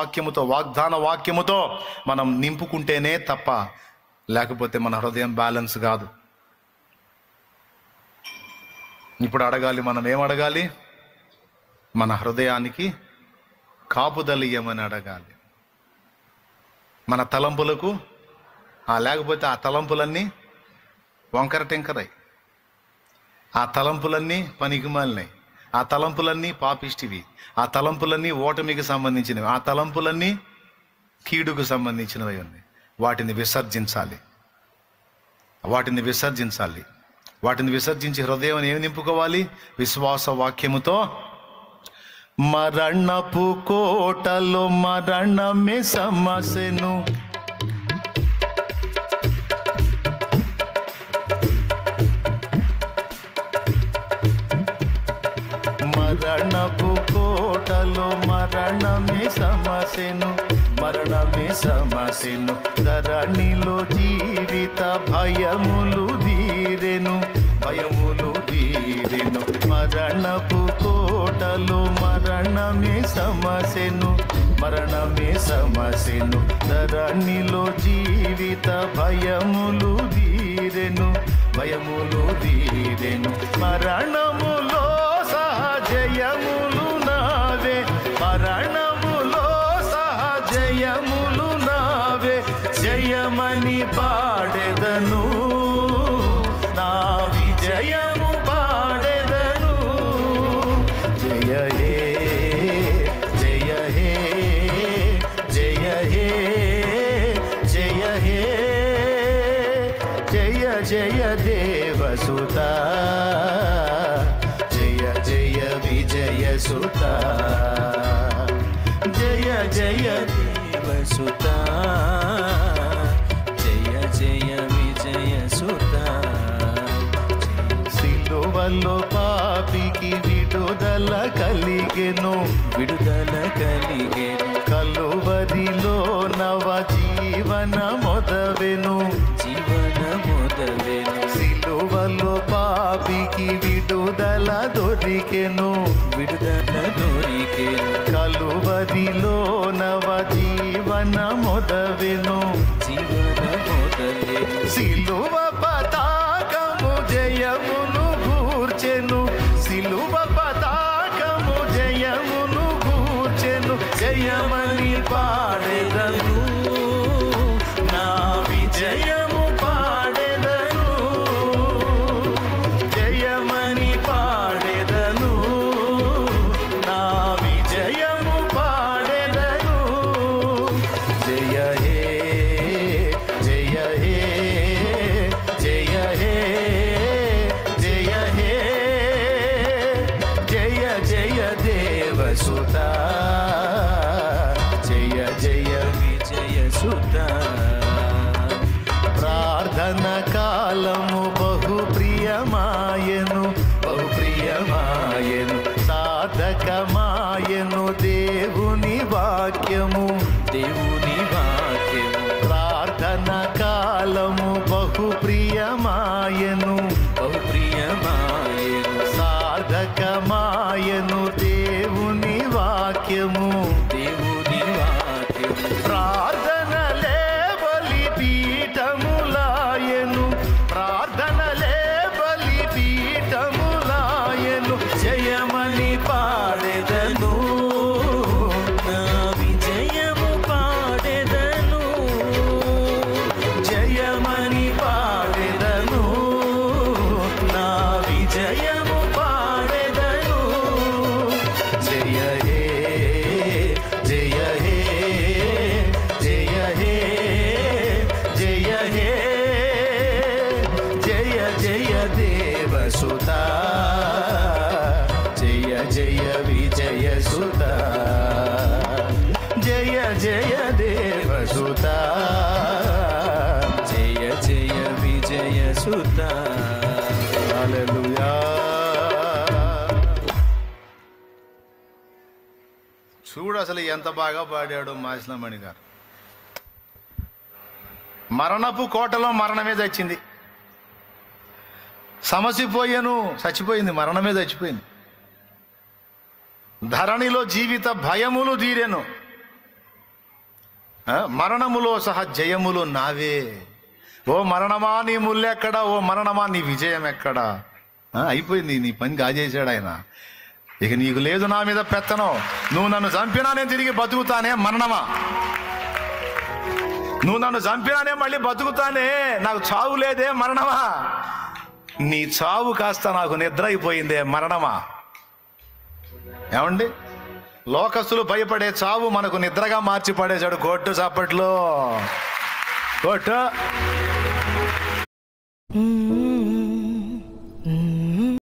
వాక్యముతో, వాగ్దాన వాక్యముతో మనం నింపుకుంటేనే తప్ప, లేకపోతే మన హృదయం బ్యాలెన్స్ కాదు. ఇప్పుడు అడగాలి, మనం ఏం అడగాలి? మన హృదయానికి కాపుదలియమని అడగాలి. మన తలంపులకు లేకపోతే ఆ తలంపులన్నీ వంకర టెంకరై, ఆ తలంపులన్నీ పనికిమాలినాయి, ఆ తలంపులన్నీ పాపిష్టివి, ఆ తలంపులన్నీ ఓటమికి సంబంధించినవి, ఆ తలంపులన్నీ కీడుకు సంబంధించినవి ఉన్నాయి. వాటిని విసర్జించాలి, వాటిని విసర్జించాలి. వాటిని విసర్జించి హృదయం ఏమి నింపుకోవాలి? విశ్వాస వాక్యముతో. మరణపు కోటలో మరణమే సమస్యను, మరణపు కోటలో మరణమే సమస్యను, మరణమే సమస్యను. ధరణిలో జీవిత భయములు తీరెను, భయములు తీరెను. మరణపు కోటలో మరణమే సమస్యను, మరణమే సమస్యను. ధరణిలో జీవిత భయములు తీరెను, భయములు తీరెను. మరణములో సహజయములు నావే, మరణములో సహజయములు నావే. జయమని పాడెదను, నా విజయము పాడెదను. జయ హే, జయ హే, జయ హే, జయ హే, జయ జయ దేవసుతా, జయ జయ విజయ సుతా, జయ జయ దేవసుతా, జయ జయ విజయ సుతా. సిలువలో పాపికి విడుదల కలిగెను, విడుదల కలిగెను. కలువరిలో నవ జీవన మొదవెను, జీవన మొదవెను. సిలువలో పాపికి విడుదల దొరికెను, విడుదల దొరికెను. కలువరిలో నవ జీవన మొదవెను, జీవన మొదవెను. సిలువ పతాకము జయమును గూర్చెను, సిలువ పతాకము జయమును గూర్చెను. జయమని పాడెదను, నా విజయము పాడెదను. జయమని పాడెదను, నా విజయము పాడెదను. జయ హే, జయ హే, జయ హే, జయ హే, జయ జయ దేవసుతా, జయ జయ విజయ సుతా. ప్రార్థన కాలము బహు ప్రియమాయను, బహు ప్రియమాయను. సాధకమాయను దేవుని వాక్యము, దేవుని వాక్యము. ప్రార్థన కాలము బహు ప్రియమాయను, బహు ప్రియమాయను. సాధకమాయను దేవుని వాక్యము, దేవుని వాక్యము. ప్రార్థనలే బలి పీఠములాయను, ప్రార్థనలే బలి పీఠములాయను. జయమని పాడెదను, నా విజయము పాడెదను. జయమని పాడెదను, నా విజయము పాడెదను. జయ హే, జయ హే, జయ హే, జయ హే, జయ జయ దేవసుతా, జయ జయ విజయ సుతా, జయ జయ దేవసుతా, జయ జయ విజయ సుతా. హల్లెలూయా. చూడు అసలు ఎంత బాగా పాడాడు మాసిలమణి గారు. మరణపు కోటలో మరణమే చచ్చింది, సమసిపోయాను, చచ్చిపోయింది, మరణమే చచ్చిపోయింది. ధరణిలో జీవిత భయములు తీరెను, మరణములో సహా జయములు నావే. ఓ మరణమా నీ ముల్లెక్కడా, ఓ మరణమా నీ విజయం ఎక్కడా? అయిపోయింది, నీ పని కాజేశాడు ఆయన. ఇక నీకు లేదు నా మీద పెత్తనం. నువ్వు నన్ను చంపినా నేను తిరిగి బతుకుతానే మరణమా, నువ్వు నన్ను చంపినానే మళ్ళీ బతుకుతానే, నాకు చావు లేదే మరణమా, నీ చావు కాస్త నాకు నిద్ర అయిపోయిందే మరణమా. ఏమండి, లోకస్తులు భయపడే చావు మనకు నిద్రగా మార్చి పడేశాడు. కొట్టు చప్పట్లో, కొట్టు.